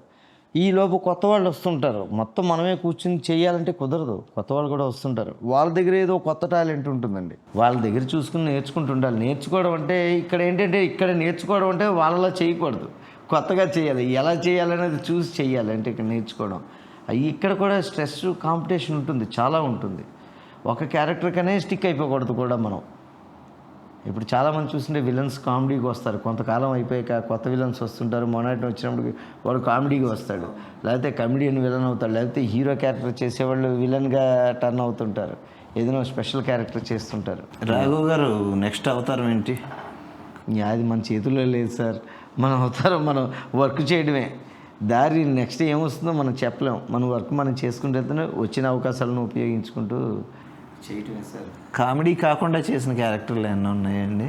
ఈలోపు కొత్త వాళ్ళు వస్తుంటారు, మొత్తం మనమే కూర్చుని చేయాలంటే కుదరదు. కొత్త వాళ్ళు కూడా వస్తుంటారు, వాళ్ళ దగ్గర ఏదో కొత్త టాలెంట్ ఉంటుందండి, వాళ్ళ దగ్గర చూసుకుని నేర్చుకుంటుండాలి. నేర్చుకోవడం అంటే ఇక్కడ ఏంటంటే, ఇక్కడ నేర్చుకోవడం అంటే వాళ్ళలా చేయకూడదు, కొత్తగా చేయాలి. ఎలా చేయాలనేది చూసి చేయాలి. అంటే ఇక్కడ నేర్చుకోవడం, ఇక్కడ కూడా స్ట్రెస్ కాంపిటీషన్ ఉంటుంది, చాలా ఉంటుంది. ఒక క్యారెక్టర్కనే స్టిక్ అయిపోకూడదు కూడా మనం. ఇప్పుడు చాలామంది చూస్తుంటే విలన్స్ కామెడీకి వస్తారు, కొంతకాలం అయిపోయాక కొత్త విలన్స్ వస్తుంటారు. మొన్నటి వచ్చినప్పుడు వాడు కామెడీకి వస్తాడు, లేకపోతే కమెడియన్ విలన్ అవుతాడు, లేకపోతే హీరో క్యారెక్టర్ చేసేవాళ్ళు విలన్గా టర్న్ అవుతుంటారు. ఏదైనా స్పెషల్ క్యారెక్టర్ చేస్తుంటారు. రాఘవ్ గారు నెక్స్ట్ అవతారం ఏంటి? అది మన చేతుల్లో లేదు సార్. మన అవతారం మనం వర్క్ చేయడమే. దారి నెక్స్ట్ ఏమొస్తుందో మనం చెప్పలేం. మన వర్క్ మనం చేసుకుంటే వచ్చిన అవకాశాలను ఉపయోగించుకుంటూ చేయటమే సార్. కామెడీ కాకుండా చేసిన క్యారెక్టర్లు ఎన్నో ఉన్నాయండి?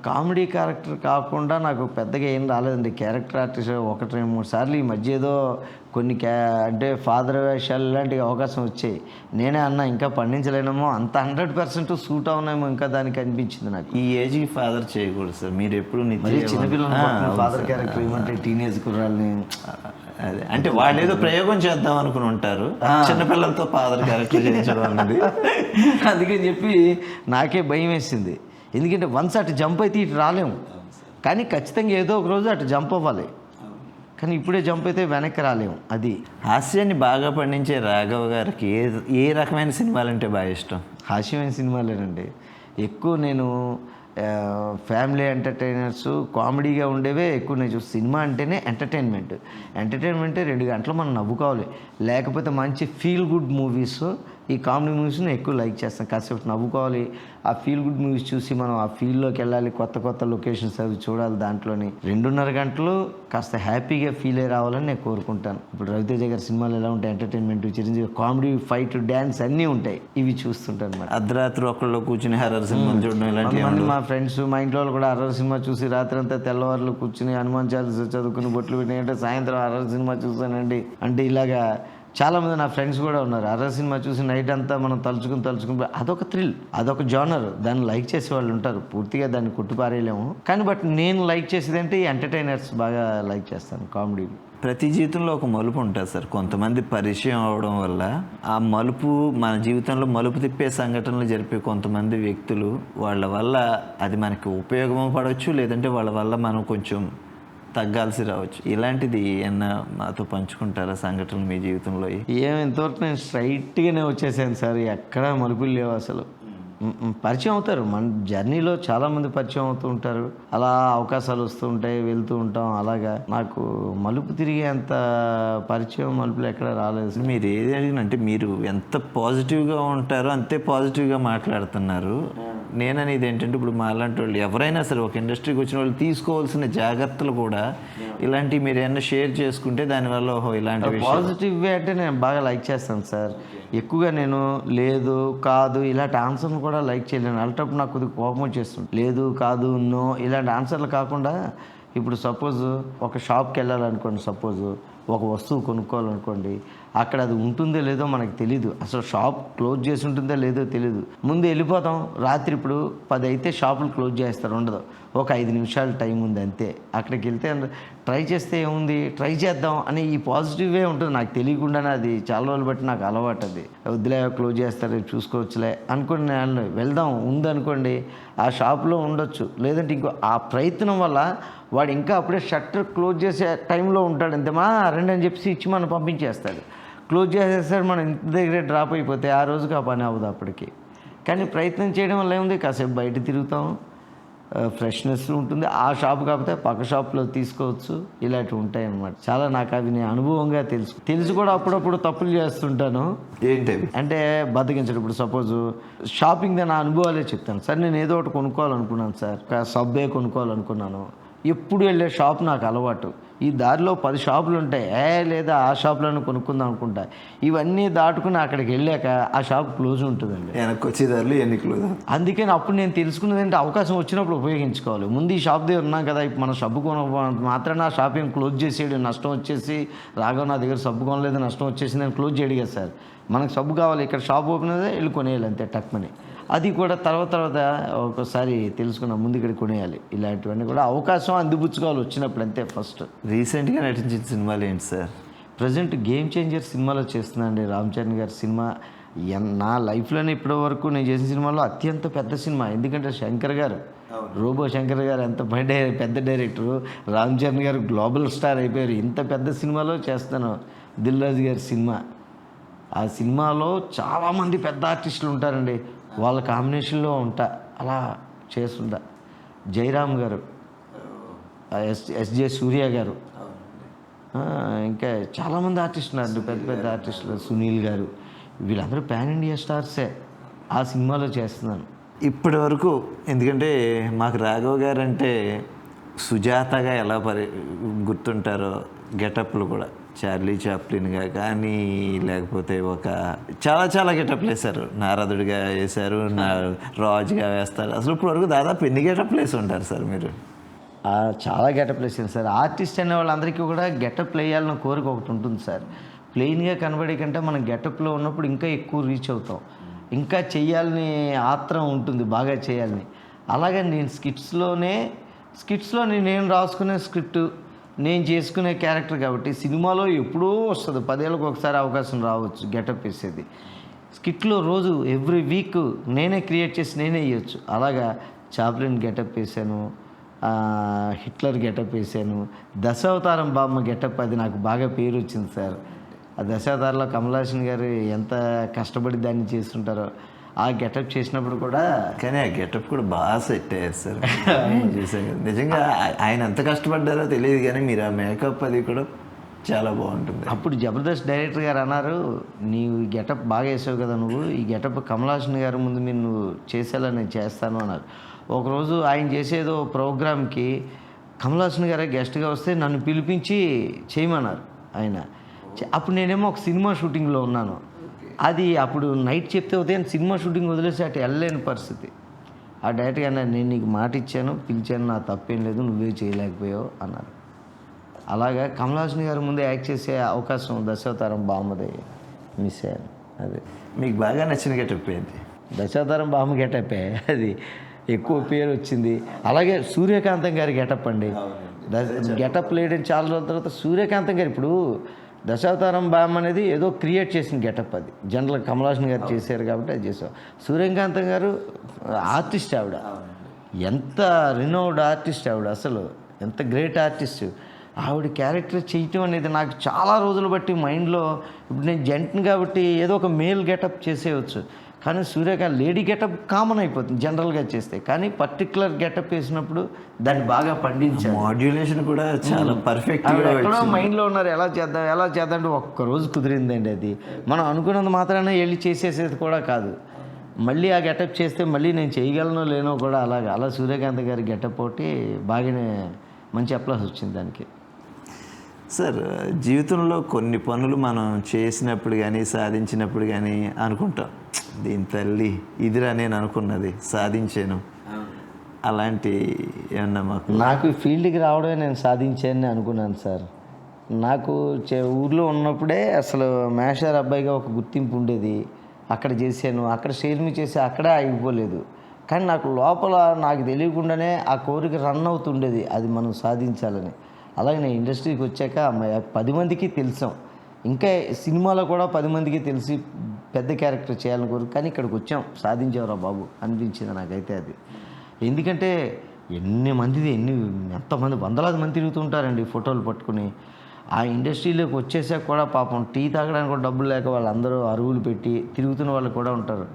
కామెడీ క్యారెక్టర్ కాకుండా నాకు పెద్దగా ఏం రాలేదండి. క్యారెక్టర్ ఆర్టిస్ట్ 1-2-3 సార్లు ఈ మధ్య ఏదో కొన్ని అంటే ఫాదర్ వేషాలు ఇలాంటివి అవకాశం వచ్చాయి. నేనే అన్నా ఇంకా పండించలేనేమో, అంత 100% సూట్ అవునేమో ఇంకా దానికి అనిపించింది నాకు. ఈ ఏజ్కి ఫాదర్ చేయకూడదు సార్. మీరు ఎప్పుడు మరి చిన్నపిల్లలు ఫాదర్ క్యారెక్టర్ ఏమంటే టీనేజ్ కుర్రాళ్ళని అదే అంటే వాళ్ళు ఏదో ప్రయోగం చేద్దాం అనుకుని ఉంటారు, చిన్నపిల్లలతో ఫాదర్ క్యారెక్టర్ చేయించడం అన్నది. అందుకని చెప్పి నాకే భయం వేసింది. ఎందుకంటే వన్స్ అటు జంప్ అయితే ఇటు రాలేము, కానీ ఖచ్చితంగా ఏదో ఒక రోజు అటు జంప్ అవ్వాలి. కానీ ఇప్పుడే జంప్ అయితే వెనక్కి రాలేము. అది హాస్యాన్ని బాగా పండించే రాఘవ్ గారికి ఏ రకమైన సినిమాలు అంటే బాగా ఇష్టం? హాస్యమైన సినిమాలేనండి ఎక్కువ. నేను ఫ్యామిలీ ఎంటర్టైనర్స్ కామెడీగా ఉండేవే ఎక్కువ నేను చూసి. సినిమా అంటేనే ఎంటర్టైన్మెంట్ 2 గంటలు మనం నవ్వుకోవాలి. లేకపోతే మంచి ఫీల్ గుడ్ మూవీస్, ఈ కామెడీ మూవీస్ని ఎక్కువ లైక్ చేస్తాను. కాసేపు నవ్వుకోవాలి, ఆ ఫీల్ గుడ్ మూవీస్ చూసి మనం ఆ ఫీల్డ్లోకి వెళ్ళాలి, కొత్త లొకేషన్స్ అవి చూడాలి. దాంట్లోని 2.5 గంటలు కాస్త హ్యాపీగా ఫీల్ అయ్యి రావాలని నేను కోరుకుంటాను. ఇప్పుడు రవితేజ గారి సినిమాలు ఎలా ఉంటాయి, entertainment, Chiranjeevi comedy, fight, dance అన్నీ ఉంటాయి. ఇవి చూస్తుంటాను అన్నమాట. అర్ధరాత్రి ఒకళ్ళు కూర్చుని హర్రర్ సినిమాలు చూడడం ఇలాంటి మా ఫ్రెండ్స్, మా ఇంట్లో వాళ్ళు కూడా హర్రర్ సినిమా చూసి రాత్రి అంతా తెల్లవారులు కూర్చుని హనుమాన్ చాలీసా చదువుకుని బొట్లు పెట్టినంటే సాయంత్రం హర్రర్ సినిమా చూసానండి అంటే ఇలాగా చాలామంది నా ఫ్రెండ్స్ కూడా ఉన్నారు. హర్రర్ సినిమా చూసి నైట్ అంతా మనం తలుచుకుని అదొక థ్రిల్, అదొక జానర్. దాన్ని లైక్ చేసే వాళ్ళు ఉంటారు, పూర్తిగా దాన్ని కొట్టిపారేయలేము. కానీ బట్ నేను లైక్ చేసేది అంటే ఈ ఎంటర్టైనర్స్ బాగా లైక్ చేస్తాను, కామెడీ. ప్రతి జీవితంలో ఒక మలుపు ఉంటుంది సార్. కొంతమంది పరిచయం అవడం వల్ల ఆ మలుపు మన జీవితంలో మలుపు తిప్పే సంఘటనలు జరిపే కొంతమంది వ్యక్తులు, వాళ్ళ వల్ల అది మనకి ఉపయోగం పడవచ్చు, లేదంటే వాళ్ళ వల్ల మనం కొంచెం తగ్గాల్సి రావచ్చు. ఇలాంటిది ఏమన్నా మాతో పంచుకుంటారా సంఘటనలు మీ జీవితంలో? ఇంతవరకు నేను స్ట్రైట్గానే వచ్చేసాను సార్. ఎక్కడా మలుపులు లేవు అసలు. పరిచయం అవుతారు మన జర్నీలో, చాలామంది పరిచయం అవుతూ ఉంటారు. అలా అవకాశాలు వస్తూ ఉంటాయి, వెళ్తూ ఉంటాం. అలాగా నాకు మలుపు తిరిగే అంత పరిచయం మలుపులు ఎక్కడ రాలేదు. మీరు ఏది అడిగినంటే మీరు ఎంత పాజిటివ్గా ఉంటారో అంతే పాజిటివ్గా మాట్లాడుతున్నారు. నేననేది ఏంటంటే ఇప్పుడు మా అలాంటి వాళ్ళు ఎవరైనా సరే ఒక ఇండస్ట్రీకి వచ్చిన వాళ్ళు తీసుకోవాల్సిన జాగ్రత్తలు కూడా ఇలాంటివి మీరు ఏమన్నా షేర్ చేసుకుంటే దానివల్ల ఇలాంటి పాజిటివ్ వే అంటే నేను బాగా లైక్ చేస్తాను సార్. ఎక్కువగా నేను లేదు, కాదు ఇలాంటి ఆన్సర్లు కూడా లైక్ చేయలేను. అలాంటప్పుడు నాకు కొద్దిగా కోపం వచ్చేస్తుంది. లేదు, కాదు, నో ఇలాంటి ఆన్సర్లు కాకుండా, ఇప్పుడు సపోజ్ ఒక షాప్కి వెళ్ళాలనుకోండి, సపోజ్ ఒక వస్తువు కొనుక్కోవాలనుకోండి, అక్కడ అది ఉంటుందో లేదో మనకు తెలీదు. అసలు షాప్ క్లోజ్ చేసి ఉంటుందో లేదో తెలీదు. ముందు వెళ్ళిపోతాం. రాత్రి ఇప్పుడు 10 అయితే షాపులు క్లోజ్ చేస్తారు, ఉండదు. ఒక 5 నిమిషాలు టైం ఉంది అంతే. అక్కడికి వెళ్తే ట్రై చేస్తే ఏముంది, ట్రై చేద్దాం అని ఈ పాజిటివే ఉంటుంది. నాకు తెలియకుండానే అది చాలా రోజులు బట్టి నాకు అలవాటు. అది వద్దులే క్లోజ్ చేస్తారు చూసుకోవచ్చులే అనుకోండి, నేను వెళ్దాం ఉందనుకోండి, ఆ షాప్లో ఉండొచ్చు. లేదంటే ఇంకో ఆ ప్రయత్నం వల్ల వాడు ఇంకా అప్పుడే షట్టర్ క్లోజ్ చేసే టైంలో ఉంటాడు. అంతేమా రండి అని చెప్పి ఇచ్చి మనం పంపించేస్తాడు. క్లోజ్ చేసేస్తాడు. మనం ఇంటి దగ్గరే డ్రాప్ అయిపోతే ఆ రోజుకి ఆ పని అవ్వదు అప్పటికి. కానీ ప్రయత్నం చేయడం వల్ల ఏముంది, కాసేపు బయట తిరుగుతాం, ఫ్రెష్నెస్ ఉంటుంది. ఆ షాప్ కాకపోతే పక్క షాప్లో తీసుకోవచ్చు. ఇలాంటివి ఉంటాయి అన్నమాట. చాలా నాకు అవి నేను అనుభవంగా తెలుసు కూడా అప్పుడప్పుడు తప్పులు చేస్తుంటాను. ఏంటి అంటే బద్దకించడం. ఇప్పుడు సపోజ్ షాపింగ్ నా అనుభవాలే చెప్తాను సార్. నేను ఏదో ఒకటి కొనుక్కోవాలనుకున్నాను సార్, సబ్బే కొనుక్కోవాలనుకున్నాను. ఎప్పుడు వెళ్ళే షాప్ నాకు అలవాటు. ఈ దారిలో 10 షాపులు ఉంటాయి, లేదా ఆ షాప్లను కొనుక్కుందాం అనుకుంటా. ఇవన్నీ దాటుకుని అక్కడికి వెళ్ళాక ఆ షాప్ క్లోజ్ ఉంటుందండి. వెనక్కి వచ్చేదారులు ఎన్ని క్లోజ్. అందుకని అప్పుడు నేను తెలుసుకున్నది అంటే అవకాశం వచ్చినప్పుడు ఉపయోగించుకోవాలి. ముందు ఈ షాప్ దగ్గర ఉన్నాం కదా, ఇప్పుడు మనం సబ్బు మాత్రాన ఆ షాప్ ఏం క్లోజ్ చేసేయడం, నష్టం వచ్చేసి రాఘవ నా దగ్గర సబ్బు కొనలేదు నష్టం వచ్చేసి నేను క్లోజ్ చేయడు కదా సార్. మనకు సబ్బు కావాలి, ఇక్కడ షాప్ ఓపెన్ అయితే వెళ్ళి కొనేయాలి అంతే టక్మని. అది కూడా తర్వాత ఒకసారి తెలుసుకున్న ముందు ఇక్కడ కొనేయాలి. ఇలాంటివన్నీ కూడా అవకాశం అందిపుచ్చుకోవాలి వచ్చినప్పుడు అంతే. ఫస్ట్ రీసెంట్గా నటించిన సినిమాలు ఏంటి సార్? ప్రజెంట్ గేమ్ చేంజర్ సినిమాలో చేస్తున్నానండి. రామ్ చరణ్ గారి సినిమా నా లైఫ్లోనే ఇప్పటి వరకు నేను చేసిన సినిమాలో అత్యంత పెద్ద సినిమా. ఎందుకంటే శంకర్ గారు, రోబో శంకర్ గారు ఎంత పెద్ద డైరెక్టరు, రామ్ చరణ్ గారు గ్లోబల్ స్టార్ అయిపోయారు. ఇంత పెద్ద సినిమాలో చేస్తాను. దిల్ రాజు గారి సినిమా. ఆ సినిమాలో చాలామంది పెద్ద ఆర్టిస్టులు ఉంటారండి, వాళ్ళ కాంబినేషన్లో ఉంటా అలా చేస్తుంటా. జయరామ్ గారు, ఎస్జే సూర్య గారు, ఇంకా చాలామంది ఆర్టిస్టులు అండి, పెద్ద ఆర్టిస్టులు, సునీల్ గారు, వీళ్ళందరూ పాన్ ఇండియా స్టార్సే. ఆ సినిమాలో చేస్తున్నాను. ఇప్పటి వరకు ఎందుకంటే మాకు రాఘవ గారు అంటే సుజాతగా ఎలా గుర్తుంటారో గెటప్లు కూడా చార్లీ చాప్లిన్గా కానీ లేకపోతే ఒక చాలా చాలా గెటప్లు వేశారు. నారదుడిగా వేశారు, రాజుగా వేస్తారు. అసలు ఇప్పుడు వరకు దాదాపు ఎన్ని గెటప్లు వేసి ఉంటారు సార్ మీరు? చాలా గెటప్ వేసాను సార్. ఆర్టిస్ట్ అనే వాళ్ళందరికీ కూడా గెటప్ వేయాలన్న కోరిక ఒకటి ఉంటుంది సార్. ప్లెయిన్గా కనబడే కంటే మనం గెటప్లో ఉన్నప్పుడు ఇంకా ఎక్కువ రీచ్ అవుతాం, ఇంకా చెయ్యాలని ఆత్రం ఉంటుంది, బాగా చేయాలని. అలాగే నేను స్కిట్స్లో నేను రాసుకునే స్క్రిప్ట్, నేను చేసుకునే క్యారెక్టర్ కాబట్టి సినిమాలో ఎప్పుడూ వస్తుంది, 10 ఏళ్ళకి ఒకసారి అవకాశం రావచ్చు గెటప్ వేసేది. స్కిట్లో రోజు ఎవ్రీ వీక్ నేనే క్రియేట్ చేసి నేనే వేయచ్చు. అలాగా చాప్లిన్ గెటప్ వేసాను, హిట్లర్ గెటప్ వేసాను, దశావతారం బామ్మ గెటప్, అది నాకు బాగా పేరు వచ్చింది సార్. ఆ దశావతారంలో కమల్ హాసన్ గారు ఎంత కష్టపడి దాన్ని చేస్తుంటారో ఆ గెటప్ చేసినప్పుడు కూడా. కానీ ఆ గెటప్ కూడా బాగా సెట్ అయ్యారు సార్. చూసాం కదా, నిజంగా ఆయన ఎంత కష్టపడ్డారో తెలియదు కానీ మీరు ఆ మేకప్ అది కూడా చాలా బాగుంటుంది. అప్పుడు జబర్దస్త్ డైరెక్టర్ గారు అన్నారు, నీవు ఈ గెటప్ బాగా వేసావు కదా, నువ్వు ఈ గెటప్ కమల్ హాసన్ గారి ముందు మీరు నువ్వు చేసేలా నేను చేస్తాను అన్నారు. ఒకరోజు ఆయన చేసేదో ప్రోగ్రామ్కి కమల్ హాసన్ గారే గెస్ట్గా వస్తే నన్ను పిలిపించి చేయమన్నారు ఆయన. అప్పుడు నేనేమో ఒక సినిమా షూటింగ్లో ఉన్నాను. అది అప్పుడు నైట్ చెప్తే ఉదయం సినిమా షూటింగ్ వదిలేసి అటు వెళ్ళలేని పరిస్థితి. ఆ డైరెక్ట్గా అన్నారు, నేను నీకు మాట ఇచ్చాను, పిలిచాను, నా తప్పేం లేదు, నువ్వే చేయలేకపోయావు అన్నారు. అలాగా కమల్ హాసన్ గారి ముందే యాక్ట్ చేసే అవకాశం దశావతారం బామ్మది మిస్ అయ్యాను. అది మీకు బాగా నచ్చిన గెటప్ ఏంటి? దశావతారం బామ్మ గెటప్పే, అది ఎక్కువ పేరు వచ్చింది. అలాగే సూర్యకాంతం గారి గెటప్ అండి. గెటప్ లేయడం చాలా రోజుల తర్వాత సూర్యకాంతం గారు, ఇప్పుడు దశావతారం బామ్మ అనేది ఏదో క్రియేట్ చేసిన గెటప్, అది జనరల్ కమల్ హాసన్ గారు చేశారు కాబట్టి అది చేసాం. సూర్యకాంతం గారు ఆర్టిస్ట్, ఆవిడ ఎంత రినోవ్డ్ ఆర్టిస్ట్, ఆవిడ అసలు ఎంత గ్రేట్ ఆర్టిస్ట్. ఆవిడ క్యారెక్టర్ చేయటం అనేది నాకు చాలా రోజులు బట్టి మైండ్లో, ఇప్పుడు నేను జెంట్ని కాబట్టి ఏదో ఒక మేల్ గెటప్ చేసేయచ్చు, కానీ సూర్యకాంత్ లేడీ గెటప్ కామన్ అయిపోతుంది జనరల్గా చేస్తే, కానీ పర్టికులర్ గెటప్ వేసినప్పుడు దాన్ని బాగా పండించారు. మాడ్యులేషన్ కూడా చాలా పర్ఫెక్ట్గా ఎక్కడో మైండ్లో ఉన్నారు, ఎలా చేద్దాం అంటే ఒక్కరోజు కుదిరిందండి. అది మనం అనుకున్నంత మాత్రాన వెళ్ళి చేసేసేది కూడా కాదు. మళ్ళీ ఆ గెటప్ చేస్తే మళ్ళీ నేను చేయగలనో లేనో కూడా అలా సూర్యకాంత్ గారి గెటప్ ఒకటి బాగానే మంచి అప్లాస్ వచ్చింది దానికి. సార్, జీవితంలో కొన్ని పనులు మనం చేసినప్పుడు కానీ సాధించినప్పుడు కానీ అనుకుంటాం, దీని తల్లి ఇదిరా నేను అనుకున్నది సాధించాను. అలాంటి ఏమన్నా నాకు ఫీల్డ్కి రావడమే నేను సాధించానని అనుకున్నాను సార్. నాకు ఊర్లో ఉన్నప్పుడే అసలు మేషర్ అబ్బాయిగా ఒక గుర్తింపు ఉండేది. అక్కడ చేశాను, అక్కడ స్టేజ్ మీద చేసి అక్కడే ఆగిపోలేదు. కానీ నాకు లోపల నాకు తెలియకుండానే ఆ కోరిక రన్ అవుతుండేది, అది మనం సాధించాలని. అలాగే నేను ఇండస్ట్రీకి వచ్చాక 10 మందికి తెలిసాం, ఇంకా సినిమాలో కూడా 10 మందికి తెలిసి పెద్ద క్యారెక్టర్ చేయాలని కోరిక. కానీ ఇక్కడికి వచ్చాం, సాధించావురా బాబు అనిపించింది నాకైతే అది. ఎందుకంటే ఎంతమంది వందలాది మంది తిరుగుతుంటారండి ఫోటోలు పట్టుకుని. ఆ ఇండస్ట్రీలోకి వచ్చేసాక కూడా పాపం టీ తాగడానికి కూడా డబ్బులు లేక వాళ్ళందరూ అరువులు పెట్టి తిరుగుతున్న వాళ్ళు కూడా ఉంటారు.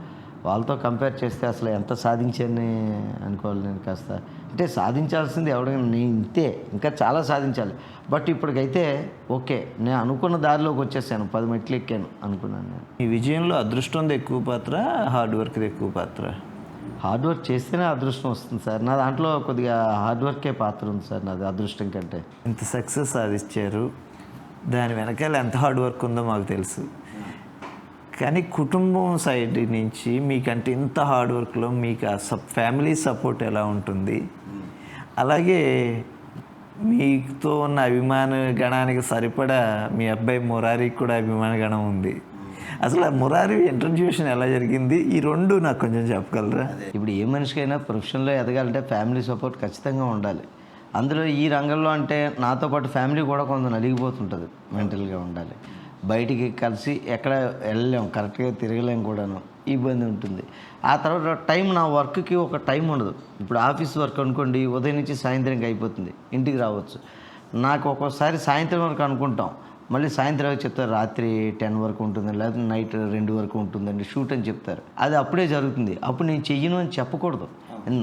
వాళ్ళతో కంపేర్ చేస్తే అసలు ఎంత సాధించానని అనుకోవాలి. నేను కాస్త అంటే సాధించాల్సింది ఎవడైనా నేను ఇంతే, ఇంకా చాలా సాధించాలి. బట్ ఇప్పటికైతే ఓకే, నేను అనుకున్న దారిలోకి వచ్చేసాను, 10 మెట్లు ఎక్కాను అనుకున్నాను. నేను ఈ విజయంలో అదృష్టంది ఎక్కువ పాత్ర, హార్డ్ వర్క్ది ఎక్కువ పాత్ర? హార్డ్ వర్క్ చేస్తేనే అదృష్టం వస్తుంది సార్. నా దాంట్లో కొద్దిగా హార్డ్ వర్కే పాత్ర ఉంది సార్ నాది అదృష్టం కంటే. ఇంత సక్సెస్ సాధించారు, దాని వెనకాల ఎంత హార్డ్ వర్క్ ఉందో మాకు తెలుసు. కానీ కుటుంబం సైడ్ నుంచి మీకంటే ఇంత హార్డ్ వర్క్లో మీకు ఆ ఫ్యామిలీ సపోర్ట్ ఎలా ఉంటుంది? అలాగే మీతో ఉన్న అభిమాన గణానికి సరిపడా మీ అబ్బాయి మురారికి కూడా అభిమాన గణం ఉంది. అసలు ఆ మురారి ఇంట్రడ్యూషన్ ఎలా జరిగింది? ఈ రెండు నాకు కొంచెం చెప్పగలరా? ఇప్పుడు ఏ మనిషికైనా ప్రొఫెషన్లో ఎదగాలంటే ఫ్యామిలీ సపోర్ట్ ఖచ్చితంగా ఉండాలి. అందులో ఈ రంగంలో అంటే నాతో పాటు ఫ్యామిలీ కూడా కొంచెం నలిగిపోతుంటుంది, మెంటల్గా ఉండాలి. బయటికి కలిసి ఎక్కడ వెళ్ళలేము, కరెక్ట్గా తిరగలేము కూడాను, ఇబ్బంది ఉంటుంది. ఆ తర్వాత టైం, నా వర్క్కి ఒక టైం ఉండదు. ఇప్పుడు ఆఫీస్ వర్క్ అనుకోండి, ఉదయం నుంచి సాయంత్రంకి అయిపోతుంది, ఇంటికి రావచ్చు. నాకు ఒక్కోసారి సాయంత్రం వరకు అనుకుంటాం, మళ్ళీ సాయంత్రం చెప్తారు రాత్రి 10 వరకు ఉంటుందండి, లేకపోతే నైట్ 2 వరకు ఉంటుందండి షూట్ అని చెప్తారు. అది అప్పుడే జరుగుతుంది. అప్పుడు నేను చెయ్యను అని చెప్పకూడదు,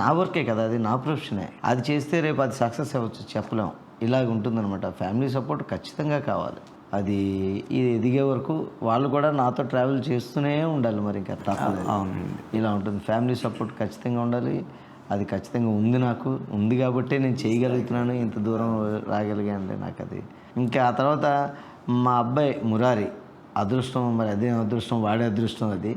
నా వర్కే కదా, అది నా ప్రొఫెషనే. అది చేస్తే రేపు అది సక్సెస్ అవ్వచ్చు, చెప్పలేం. ఇలాగ ఉంటుందన్నమాట. ఫ్యామిలీ సపోర్ట్ ఖచ్చితంగా కావాలి. అది ఇది ఎదిగే వరకు వాళ్ళు కూడా నాతో ట్రావెల్ చేస్తూనే ఉండాలి. మరి ఇంకా తప్పదు. అవునండి. ఇలా ఉంటుంది. ఫ్యామిలీ సపోర్ట్ ఖచ్చితంగా ఉండాలి. అది ఖచ్చితంగా ఉంది. నాకు ఉంది కాబట్టే నేను చేయగలుగుతున్నాను, ఇంత దూరం రాగలిగాను. నాకు అది ఇంకా ఆ తర్వాత మా అబ్బాయి మురారి అదృష్టం, మరి అదేం అదృష్టం, వాడే అదృష్టం అది.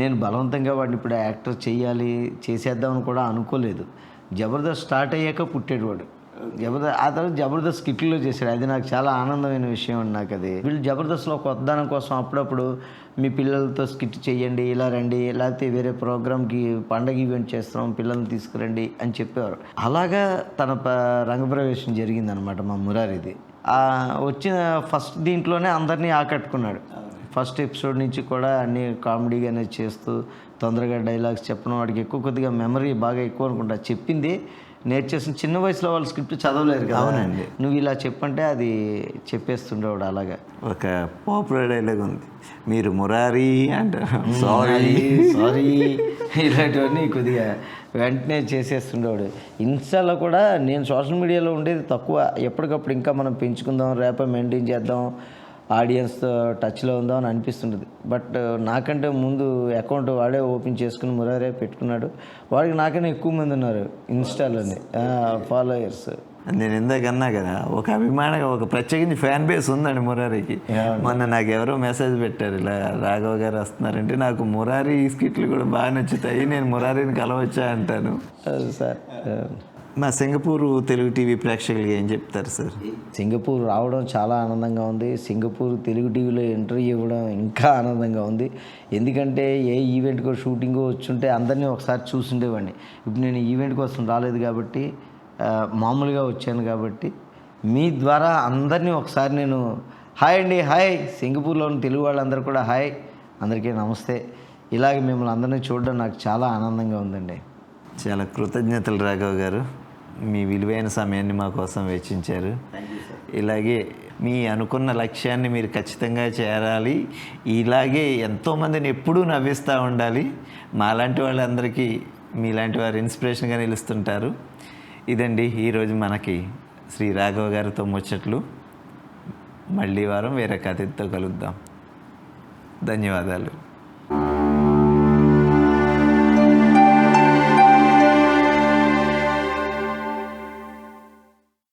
నేను బలవంతంగా వాడిని ఇప్పుడు యాక్టర్ చేయాలి, చేసేద్దామని కూడా అనుకోలేదు. జబర్దస్త్ స్టార్ట్ అయ్యాక పుట్టాడు వాడు. ఆ తర్వాత జబర్దస్త్ స్కిట్లో చేశాడు. అది నాకు చాలా ఆనందమైన విషయం అండి. నాకు అది వీళ్ళు జబర్దస్త్లో కొత్తదనం కోసం అప్పుడప్పుడు మీ పిల్లలతో స్కిట్ చేయండి, ఇలా రండి, లేకపోతే వేరే ప్రోగ్రామ్కి పండగ ఈవెంట్ చేస్తున్నాం, పిల్లల్ని తీసుకురండి అని చెప్పేవారు. అలాగా తన రంగప్రవేశం జరిగిందనమాట మా మురారిది. వచ్చిన ఫస్ట్ దీంట్లోనే అందరినీ ఆకట్టుకున్నాడు. ఫస్ట్ ఎపిసోడ్ నుంచి కూడా అన్ని కామెడీగానే చేస్తూ తొందరగా డైలాగ్స్ చెప్పడం, వాడికి కొద్దిగా మెమరీ బాగా ఎక్కువ అనుకుంటా. చెప్పింది నేర్చేసిన చిన్న వయసులో వాళ్ళు స్క్రిప్ట్ చదవలేరు కదా. అవునండి. నువ్వు ఇలా చెప్పంటే అది చెప్పేస్తుండేవాడు. అలాగా ఒక పాపులర్ డైలాగ్ ఉంది, మీరు మురారి అంటారు, సారీ ఇలాంటివన్నీ కొద్దిగా వెంటనే చేసేస్తుండేవాడు. ఇన్స్టాలో కూడా నేను సోషల్ మీడియాలో ఉండేది తక్కువ. ఎప్పటికప్పుడు ఇంకా మనం పెంచుకుందాం, రేపే మెయింటైన్ చేద్దాం, ఆడియన్స్తో టచ్లో ఉందాం అని అనిపిస్తుంటుంది. బట్ నాకంటే ముందు అకౌంట్ వాడే ఓపెన్ చేసుకుని మురారే పెట్టుకున్నాడు. వాడికి నాకన్నా ఎక్కువ మంది ఉన్నారు ఇన్స్టాలోనే ఫాలోయర్స్. నేను ఇందాక అన్నా కదా, ఒక అభిమానంగా ఒక ప్రత్యేకించి ఫ్యాన్ బేస్ ఉందండి మురారికి. మొన్న నాకు ఎవరో మెసేజ్ పెట్టారు, ఇలా రాఘవ గారు వస్తున్నారంటే నాకు మురారి స్కిట్లు కూడా బాగా నచ్చుతాయి, నేను మురారిని కలవచ్చా అంటాను. సార్ మా సింగపూర్ తెలుగు టీవీ ప్రేక్షకులకి ఏం చెప్తారు సార్? సింగపూర్ రావడం చాలా ఆనందంగా ఉంది. సింగపూర్ తెలుగు టీవీలో ఇంటర్వ్యూ ఇవ్వడం ఇంకా ఆనందంగా ఉంది. ఎందుకంటే ఏ ఈవెంట్కో షూటింగో వచ్చుంటే అందరినీ ఒకసారి చూసుండేవాడిని. ఇప్పుడు నేను ఈవెంట్ కోసం రాలేదు కాబట్టి, మామూలుగా వచ్చాను కాబట్టి, మీ ద్వారా అందరినీ ఒకసారి నేను హాయ్ అండి, హాయ్ సింగపూర్లో ఉన్న తెలుగు వాళ్ళందరూ కూడా హాయ్, అందరికీ నమస్తే. ఇలాగ మిమ్మల్ని అందరినీ చూడడం నాకు చాలా ఆనందంగా ఉందండి. చాలా కృతజ్ఞతలు రాఘవ్ గారు, మీ విలువైన సమయాన్ని మా కోసం వెచ్చించారు. ఇలాగే మీ అనుకున్న లక్ష్యాన్ని మీరు ఖచ్చితంగా చేరాలి, ఇలాగే ఎంతోమందిని ఎప్పుడూ నవ్విస్తూ ఉండాలి. మాలాంటి వాళ్ళందరికీ మీలాంటి వారు ఇన్స్పిరేషన్గా నిలుస్తుంటారు. ఇదండి ఈరోజు మనకి శ్రీ రాఘవ గారితో ముచ్చట్లు. మళ్ళీ వారం వేరే కథతో కలుద్దాం. ధన్యవాదాలు.